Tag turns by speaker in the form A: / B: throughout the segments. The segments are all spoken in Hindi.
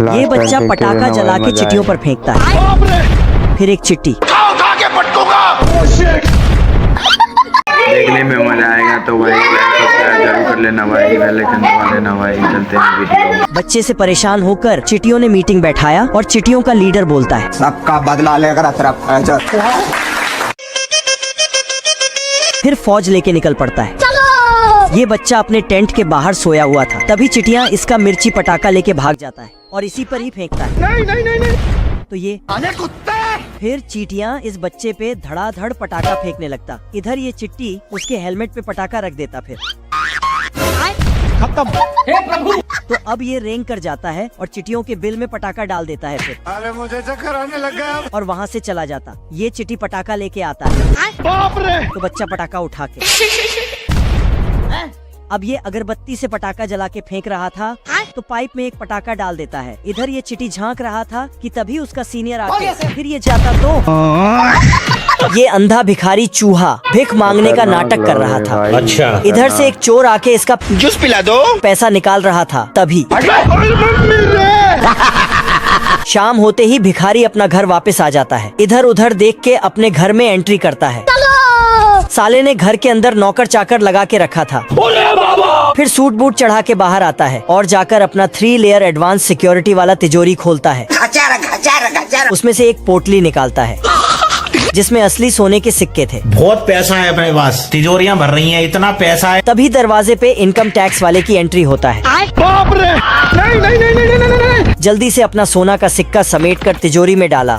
A: ये बच्चा पटाखा जला के चिट्टियों पर फेंकता है। फिर एक चिट्ठी।
B: देखने में मजा आएगा तो भाई लाइक सब्सक्राइब जरूर कर लेना भाई, बेल आइकन दबा लेना भाई। चलते हैं वीडियो।
A: बच्चे से परेशान होकर चिट्टियों ने मीटिंग बैठाया और चिट्टियों का लीडर बोलता है,
C: सबका बदला लेकर
A: फिर फौज लेके निकल पड़ता है। ये बच्चा अपने टेंट के बाहर सोया हुआ था, तभी चिटिया इसका मिर्ची पटाखा लेके भाग जाता है और इसी पर ही फेंकता है। नहीं। तो ये फिर चींटियां इस बच्चे पे धड़ाधड़ पटाखा फेंकने लगता। इधर ये चिट्टी उसके हेलमेट पे पटाखा रख देता। फिर खत्म। हे प्रभु। तो अब ये रेंग कर जाता है और चिटियों के बिल में पटाखा डाल देता है। फिर
C: अरे मुझे चक्कर आने लग गया
A: और वहाँ से चला जाता। ये चिट्टी पटाखा लेके आता है।
C: बाप रे।
A: तो बच्चा पटाखा उठा के अब ये अगरबत्ती से पटाखा जला के फेंक रहा था तो पाइप में एक पटाखा डाल देता है। इधर ये चिट्टी झांक रहा था कि तभी उसका सीनियर आके फिर ये जाता तो ये अंधा भिखारी चूहा भिख मांगने का नाटक कर रहा था।
D: अच्छा।
A: इधर से एक चोर आके इसका
D: जूस पिला दो।
A: पैसा निकाल रहा था। तभी शाम होते ही भिखारी अपना घर वापस आ जाता है। इधर उधर देख के अपने घर में एंट्री करता है। साले ने घर के अंदर नौकर चाकर लगा के रखा था। फिर सूट बूट चढ़ा के बाहर आता है और जाकर अपना 3 लेयर एडवांस सिक्योरिटी वाला तिजोरी खोलता है। उसमें से एक पोटली निकालता है जिसमें असली सोने के सिक्के थे।
D: बहुत पैसा है अपने पास, तिजोरियां भर रही हैं, इतना पैसा है।
A: तभी दरवाजे पे इनकम टैक्स वाले की एंट्री होता है।
C: बाप रे। नहीं।
A: जल्दी से अपना सोना का सिक्का समेट कर तिजोरी में डाला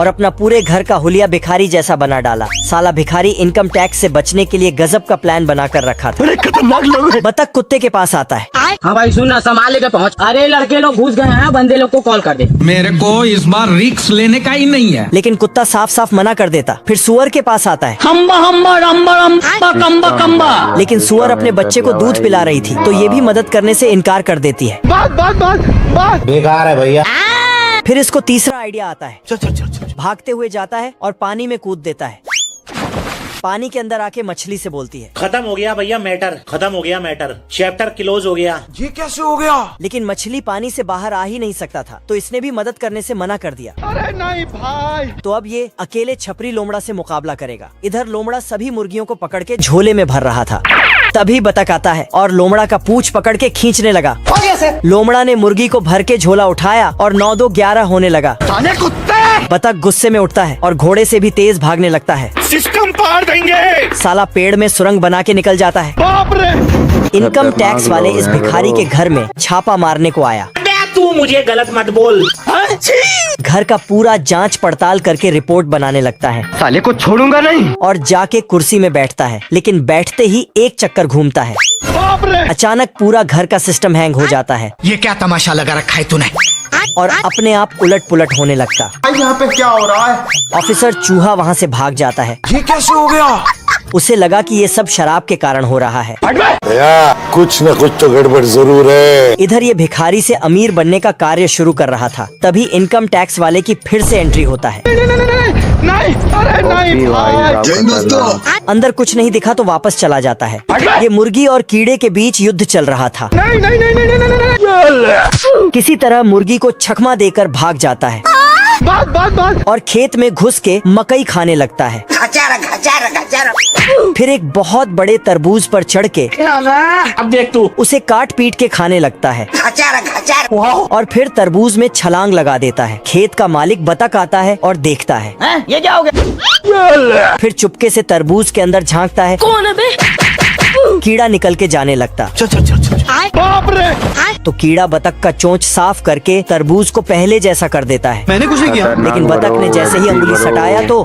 A: और अपना पूरे घर का हुलिया भिखारी जैसा बना डाला। साला भिखारी इनकम टैक्स से बचने के लिए गजब का प्लान बना कर रखा था।
C: खतरनाक लोग हैं।
A: बतख कुत्ते के पास आता है।
E: हाँ भाई सुनना, संभाले के पहुँच। अरे लड़के लोग घुस गए हैं, बंदे लोग को कॉल कर दे।
F: मेरे को इस बार रिस्क लेने का ही नहीं है।
A: लेकिन कुत्ता साफ साफ मना कर देता। फिर सुअर के पास आता है। लेकिन सुअर अपने बच्चे को दूध पिला रही थी तो ये भी मदद करने से इनकार कर देती है।
C: बात।
D: बेकार है भैया।
A: फिर इसको तीसरा आइडिया आता है। भागते हुए जाता है और पानी में कूद देता है। पानी के अंदर आके मछली से बोलती है,
D: खत्म हो गया भैया मैटर, खत्म हो गया मैटर, चैप्टर क्लोज हो गया।
C: ये कैसे हो गया?
A: लेकिन मछली पानी से बाहर आ ही नहीं सकता था तो इसने भी मदद करने से मना कर दिया।
C: अरे नहीं भाई।
A: तो अब ये अकेले छपरी लोमड़ा से मुकाबला करेगा। इधर लोमड़ा सभी मुर्गियों को पकड़ के झोले में भर रहा था। तभी बतख आता है और लोमड़ा का पूंछ पकड़ के खींचने लगा। लोमड़ा ने मुर्गी को भर के झोला उठाया और 9 2 11 होने लगा। बतख गुस्से में उठता है और घोड़े से भी तेज भागने लगता है।
C: सिस्टम पार देंगे।
A: साला पेड़ में सुरंग बना के निकल जाता है।
C: बाप रे।
A: इनकम टैक्स वाले इस भिखारी के घर में छापा मारने को आया।
D: तू मुझे गलत मत बोल।
A: घर का पूरा जांच पड़ताल करके रिपोर्ट बनाने लगता है।
C: साले को छोड़ूंगा नहीं।
A: और जाके कुर्सी में बैठता है। लेकिन बैठते ही एक चक्कर घूमता है।
C: बाप रे।
A: अचानक पूरा घर का सिस्टम हैंग हो जाता है
C: ये क्या तमाशा लगा रखा है तूने?
A: और अपने आप उलट पुलट होने लगता।
C: यहाँ पे क्या हो रहा है?
A: ऑफिसर चूहा वहाँ से भाग जाता है।
C: ये कैसे हो गया?
A: उसे लगा कि ये सब शराब के कारण हो रहा है।
G: कुछ न कुछ तो गड़बड़ जरूर है।
A: इधर ये भिखारी से अमीर बनने का कार्य शुरू कर रहा था। तभी इनकम टैक्स वाले की फिर से एंट्री होता है।
C: नहीं। अरे नहीं भाई।
A: अंदर कुछ नहीं दिखा तो वापस चला जाता है। ये मुर्गी और कीड़े के बीच युद्ध चल रहा था।
C: नहीं।
A: किसी तरह मुर्गी को छकमा देकर भाग जाता है
C: बात।
A: और खेत में घुस के मकई खाने लगता है। फिर एक बहुत बड़े तरबूज पर चढ़ के
D: अब देख तू।
A: उसे काट पीट के खाने लगता है और फिर तरबूज में छलांग लगा देता है। खेत का मालिक बतख आता है और देखता है।
E: ये क्या हो गया?
A: फिर चुपके से तरबूज के अंदर झांकता है।
E: कौन है बे?
A: कीड़ा निकल के जाने लगता।
C: बाप रे।
A: तो कीड़ा बतख का चोंच साफ करके तरबूज को पहले जैसा कर देता है।
C: मैंने कुछ नहीं किया।
A: लेकिन बतख ने जैसे ही अंगुली सटाया तो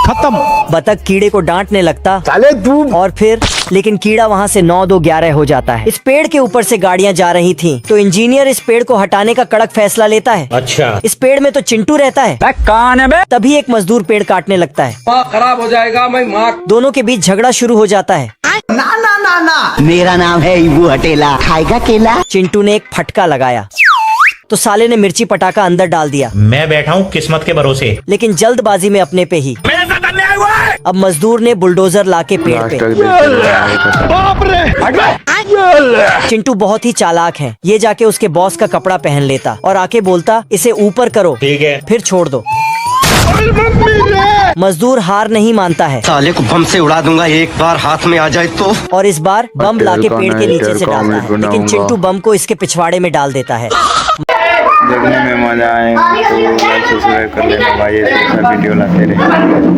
C: खत्म।
A: बतख कीड़े को डांटने लगता।
C: साले तू।
A: और फिर लेकिन कीड़ा वहाँ से 9 2 11 हो जाता है। इस पेड़ के ऊपर से गाड़ियाँ जा रही थीं, तो इंजीनियर इस पेड़ को हटाने का कड़क फैसला लेता है।
D: अच्छा।
A: इस पेड़ में तो चिंटू रहता है।
E: कौन है बे?
A: तभी एक मजदूर पेड़ काटने लगता है।
E: खराब हो जाएगा। मैं मार।
A: दोनों के बीच झगड़ा शुरू हो जाता है।
E: ना। मेरा नाम है इबू हटेला, खाएगा केला?
A: चिंटू ने एक फटका लगाया तो साले ने मिर्ची पटाखा अंदर डाल दिया।
D: मैं बैठा हूँ किस्मत के भरोसे।
A: लेकिन जल्दबाजी में अपने पे ही
D: मेरे साथ अन्याय हुआ है।
A: अब मजदूर ने बुलडोजर लाके पेड़
B: लास्ट
A: पे।
B: तक देखते रहे भाई।
C: बाप रे।
A: चिंटू बहुत ही चालाक है। ये जाके उसके बॉस का कपड़ा पहन लेता और आके बोलता इसे ऊपर करो,
D: ठीक है।
A: फिर छोड़ दो। मजदूर हार नहीं मानता है
H: साले को बम से उड़ा दूंगा एक बार हाथ में आ जाए तो।
A: और इस बार बम लाके पेड़ के नीचे से डालता है, लेकिन
B: बनाऊंगा।
A: चिंटू बम को इसके पिछवाड़े में डाल देता है।
B: देखने में मजा आए तो लाइक सब्सक्राइब कर लेना भाई, ऐसे वीडियो लाते रहे।